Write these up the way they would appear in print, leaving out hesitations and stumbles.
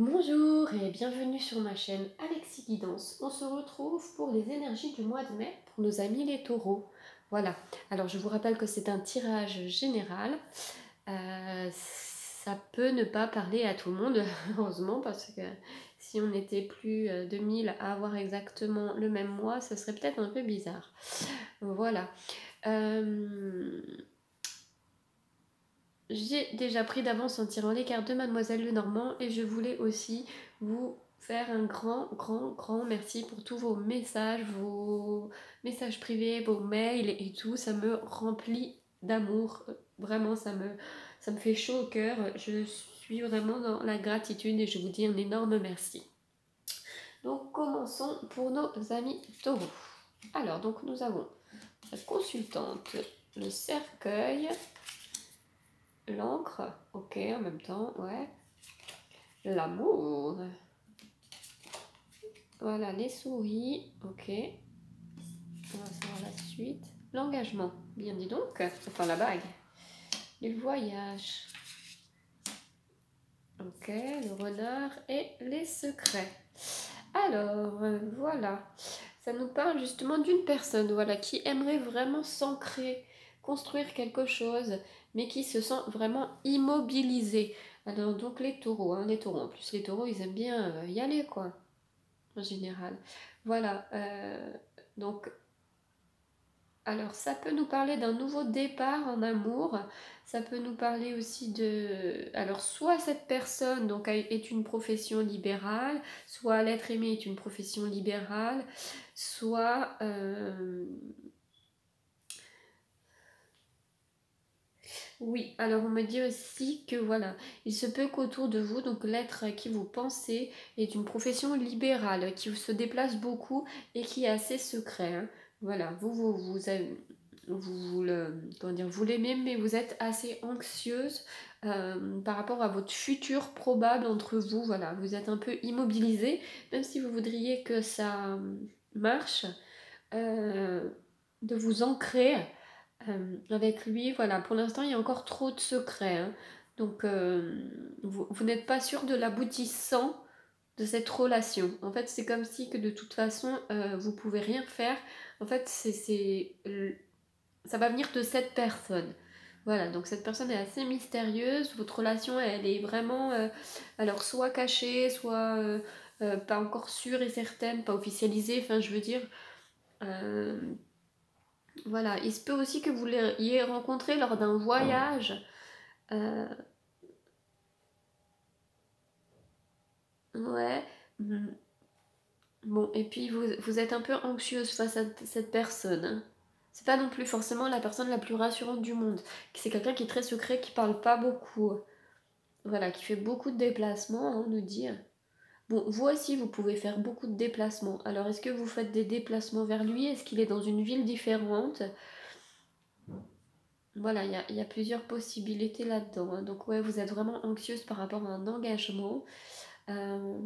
Bonjour et bienvenue sur ma chaîne Alexis Guidance. On se retrouve pour les énergies du mois de mai pour nos amis les taureaux. Voilà, alors je vous rappelle que c'est un tirage général. Ça peut ne pas parler à tout le monde, heureusement, parce que si on était plus de 1000 à avoir exactement le même mois, ce serait peut-être un peu bizarre. Voilà. J'ai déjà pris d'avance en tirant les cartes de Mademoiselle Lenormand et je voulais aussi vous faire un grand merci pour tous vos messages privés, vos mails et tout. Ça me remplit d'amour. Vraiment, ça me fait chaud au cœur. Je suis vraiment dans la gratitude et je vous dis un énorme merci. Donc, commençons pour nos amis taureaux. Alors, donc nous avons la consultante, le cercueil, l'encre, ok, en même temps, ouais. L'amour. Voilà, les souris, ok. On va savoir la suite. L'engagement, bien dit donc. Enfin, la bague. Le voyage. Ok, le renard et les secrets. Alors, voilà. Ça nous parle justement d'une personne, voilà, qui aimerait vraiment s'ancrer, construire quelque chose, mais qui se sent vraiment immobilisé. Alors, donc les taureaux, en plus, les taureaux, ils aiment bien y aller, quoi, en général. Voilà, donc, alors ça peut nous parler d'un nouveau départ en amour, ça peut nous parler aussi de... Alors, soit cette personne donc, est une profession libérale, soit l'être aimé est une profession libérale, soit... Oui, alors on me dit aussi que voilà, il se peut qu'autour de vous, donc l'être à qui vous pensez est une profession libérale, qui se déplace beaucoup et qui est assez secret, hein. Voilà, comment dire, vous l'aimez, mais vous êtes assez anxieuse par rapport à votre futur probable entre vous. Voilà, vous êtes un peu immobilisée, même si vous voudriez que ça marche, euh, de vous ancrer avec lui. Voilà, pour l'instant, il y a encore trop de secrets, hein. Donc, vous n'êtes pas sûr de l'aboutissant de cette relation. En fait, c'est comme si que de toute façon, vous pouvez rien faire. En fait, ça va venir de cette personne. Voilà, donc cette personne est assez mystérieuse. Votre relation, elle est vraiment, alors soit cachée, soit pas encore sûre et certaine, pas officialisée. Enfin, je veux dire, euh, voilà. Il se peut aussi que vous l'ayez rencontré lors d'un voyage. Euh, ouais. Mm. Bon, et puis vous êtes un peu anxieuse face à cette personne, hein. C'est pas non plus forcément la personne la plus rassurante du monde. C'est quelqu'un qui est très secret, qui parle pas beaucoup. Voilà, qui fait beaucoup de déplacements, hein, on nous dit. Bon, vous aussi, vous pouvez faire beaucoup de déplacements. Alors, est-ce que vous faites des déplacements vers lui? Est-ce qu'il est dans une ville différente? Voilà, il y a plusieurs possibilités là-dedans, hein. Donc, ouais, vous êtes vraiment anxieuse par rapport à un engagement. Euh,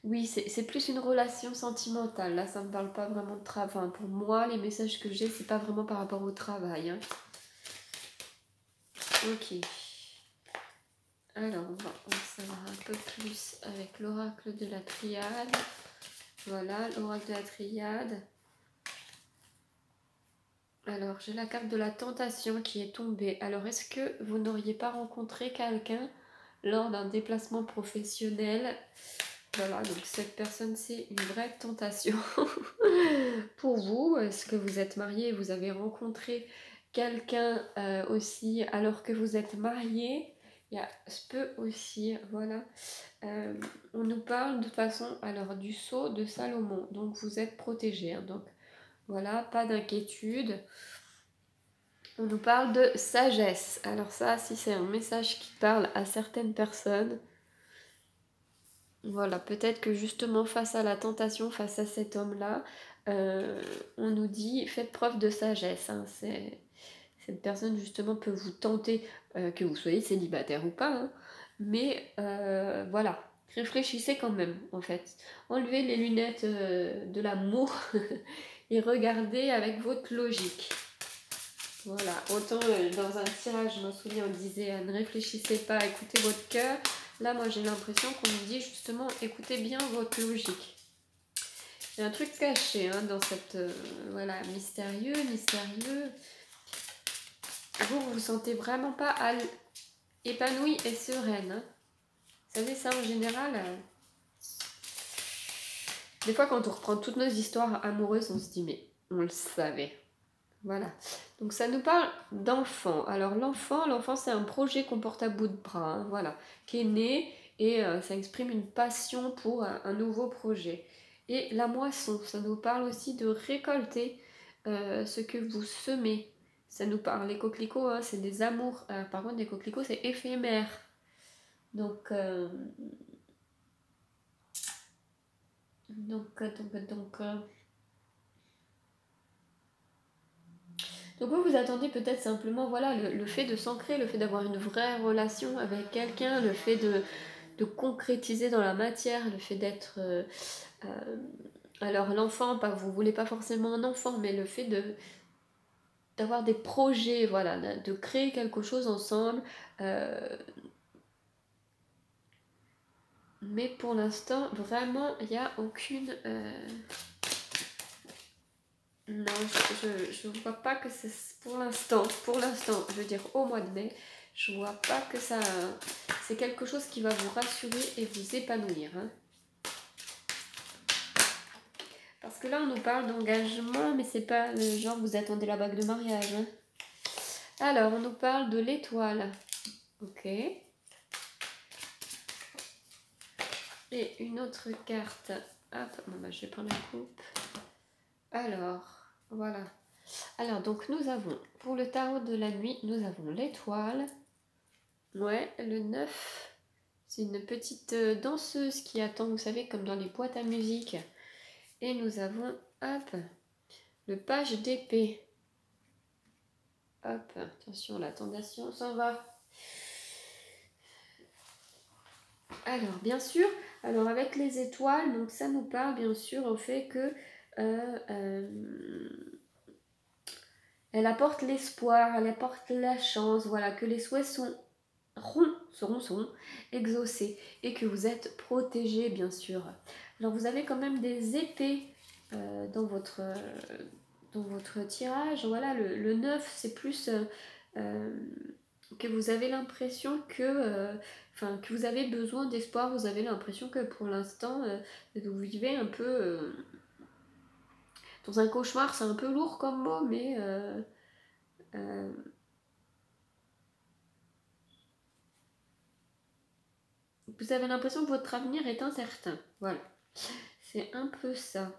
Oui, c'est plus une relation sentimentale. Là, ça me parle pas vraiment de travail. Enfin, pour moi, les messages que j'ai, c'est pas vraiment par rapport au travail, hein. Ok. Alors, on va en savoir un peu plus avec l'oracle de la triade. Voilà, l'oracle de la triade. Alors, j'ai la carte de la tentation qui est tombée. Alors, est-ce que vous n'auriez pas rencontré quelqu'un lors d'un déplacement professionnel? Voilà, donc cette personne, c'est une vraie tentation pour vous. Est-ce que vous êtes marié et vous avez rencontré quelqu'un aussi alors que vous êtes marié? Il y a ce peut aussi, voilà. Euh, on nous parle de toute façon, alors du sceau de Salomon, donc vous êtes protégé, hein. Donc voilà, pas d'inquiétude. On nous parle de sagesse. Alors ça, si c'est un message qui parle à certaines personnes, voilà, peut-être que justement face à la tentation, face à cet homme-là, on nous dit faites preuve de sagesse, hein. Cette personne justement peut vous tenter, que vous soyez célibataire ou pas, hein. Mais voilà, réfléchissez quand même en fait. Enlevez les lunettes de l'amour et regardez avec votre logique. Voilà, autant dans un tirage, je me souviens, on disait ne réfléchissez pas, écoutez votre cœur. Là, moi, j'ai l'impression qu'on me dit justement, écoutez bien votre logique. Il y a un truc caché hein, dans cette... voilà, mystérieux. Vous vous sentez vraiment pas épanouie et sereine. Hein. Vous savez, ça, en général... des fois, quand on reprend toutes nos histoires amoureuses, on se dit, mais on le savait. Voilà. Donc, ça nous parle d'enfant. Alors, l'enfant, c'est un projet qu'on porte à bout de bras. Hein, voilà. Qui est né et ça exprime une passion pour un nouveau projet. Et la moisson, ça nous parle aussi de récolter ce que vous semez. Ça nous parle, les coquelicots, hein, c'est des amours. Par contre, les coquelicots, c'est éphémère. Donc, donc vous attendez peut-être simplement voilà, le fait de s'ancrer, le fait d'avoir une vraie relation avec quelqu'un, le fait de concrétiser dans la matière, le fait d'être... alors l'enfant, vous voulez pas forcément un enfant, mais le fait d'avoir des projets, voilà, de créer quelque chose ensemble. Mais pour l'instant, vraiment, il n'y a aucune... Non, je ne vois pas que c'est pour l'instant, je veux dire au mois de mai, je vois pas que ça... c'est quelque chose qui va vous rassurer et vous épanouir. Hein. Parce que là, on nous parle d'engagement, mais c'est pas le genre vous attendez la bague de mariage. Hein. Alors, on nous parle de l'étoile. Ok. Et une autre carte. Hop, bon, bah, je vais prendre la coupe. Alors, voilà. Alors, donc, nous avons, pour le tarot de la nuit, nous avons l'étoile. Ouais, le 9. C'est une petite danseuse qui attend, vous savez, comme dans les boîtes à musique. Et nous avons, hop, le page d'épée. Hop, attention, la tentation s'en va. Alors, bien sûr, alors avec les étoiles, donc ça nous parle bien sûr au fait que elle apporte l'espoir, elle apporte la chance, voilà, que les souhaits seront exaucés et que vous êtes protégés, bien sûr. Alors, vous avez quand même des épées dans votre tirage. Voilà, le 9, c'est plus que vous avez l'impression que vous avez besoin d'espoir, vous avez l'impression que pour l'instant, vous vivez un peu dans un cauchemar, c'est un peu lourd comme mot, mais vous avez l'impression que votre avenir est incertain. Voilà, c'est un peu ça.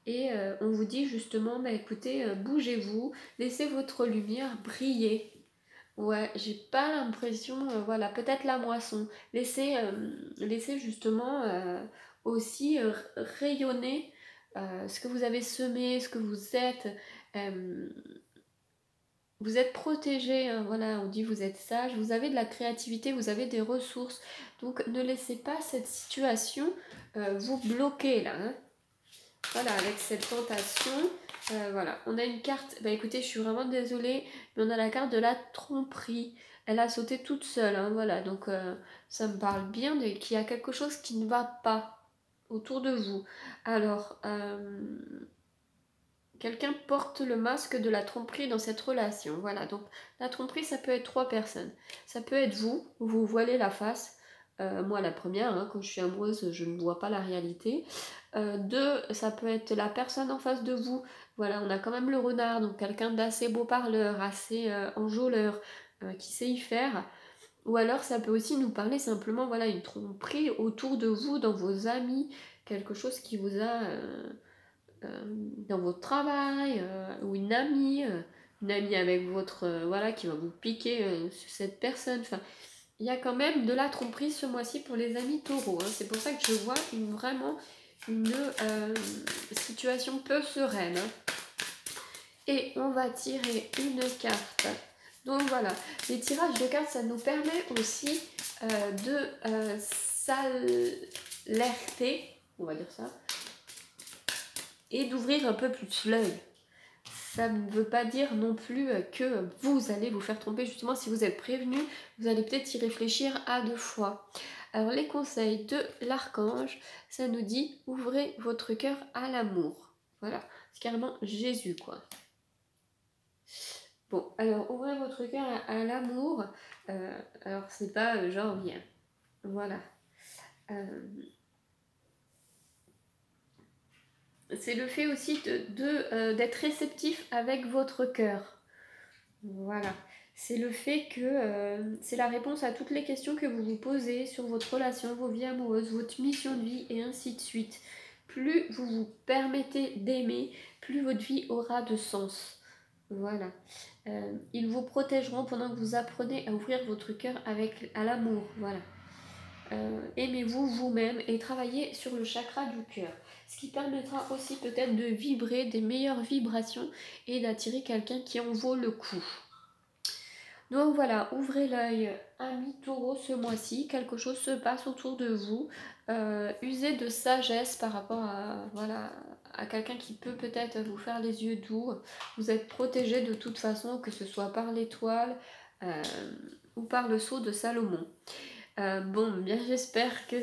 Et on vous dit justement, bah écoutez, bougez-vous, laissez votre lumière briller. Ouais, j'ai pas l'impression, voilà, peut-être la moisson. Laissez justement aussi rayonner ce que vous avez semé, ce que vous êtes. Vous êtes protégé, hein, voilà, on dit vous êtes sage, vous avez de la créativité, vous avez des ressources. Donc ne laissez pas cette situation vous bloquer là. Hein. Voilà, avec cette tentation, voilà, on a une carte, bah écoutez, je suis vraiment désolée, mais on a la carte de la tromperie. Elle a sauté toute seule, hein, voilà, donc ça me parle bien qu'il y a quelque chose qui ne va pas autour de vous. Alors, quelqu'un porte le masque de la tromperie dans cette relation, voilà, donc la tromperie, ça peut être 3 personnes. Ça peut être vous voilez la face. Moi, la première, hein, quand je suis amoureuse, je ne vois pas la réalité. 2, ça peut être la personne en face de vous. Voilà, on a quand même le renard, donc quelqu'un d'assez beau parleur, assez enjôleur, qui sait y faire. Ou alors, ça peut aussi nous parler simplement, voilà, une tromperie autour de vous, dans vos amis, quelque chose qui vous a dans votre travail, ou une amie avec votre, voilà, qui va vous piquer sur cette personne. Enfin, il y a quand même de la tromperie ce mois-ci pour les amis taureaux. Hein. C'est pour ça que je vois vraiment une situation peu sereine. Hein. Et on va tirer une carte. Donc voilà, les tirages de cartes, ça nous permet aussi de s'alerter, on va dire ça, et d'ouvrir un peu plus l'œil. ça ne veut pas dire non plus que vous allez vous faire tromper. Justement, si vous êtes prévenu, vous allez peut-être y réfléchir à 2 fois. Alors, les conseils de l'archange, ça nous dit ouvrez votre cœur à l'amour. Voilà, c'est carrément Jésus, quoi. Bon, alors ouvrez votre cœur à l'amour. Alors, c'est pas genre viens. Voilà. C'est le fait aussi d'être réceptif avec votre cœur. Voilà. C'est le fait que c'est la réponse à toutes les questions que vous vous posez sur votre relation, vos vies amoureuses, votre mission de vie et ainsi de suite. Plus vous vous permettez d'aimer, plus votre vie aura de sens. Voilà. Ils vous protégeront pendant que vous apprenez à ouvrir votre cœur à l'amour. Voilà. Aimez-vous vous-même et travaillez sur le chakra du cœur. Ce qui permettra aussi peut-être de vibrer des meilleures vibrations et d'attirer quelqu'un qui en vaut le coup. Donc voilà, ouvrez l'œil, ami taureau, ce mois-ci, quelque chose se passe autour de vous. Usez de sagesse par rapport à quelqu'un qui peut peut-être vous faire les yeux doux. Vous êtes protégé de toute façon, que ce soit par l'étoile ou par le sceau de Salomon. Bon, bien j'espère que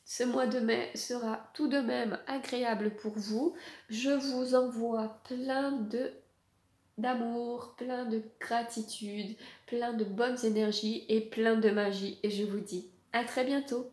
ce mois de mai sera tout de même agréable pour vous. Je vous envoie plein d'amour, plein de gratitude, plein de bonnes énergies et plein de magie. Et je vous dis à très bientôt.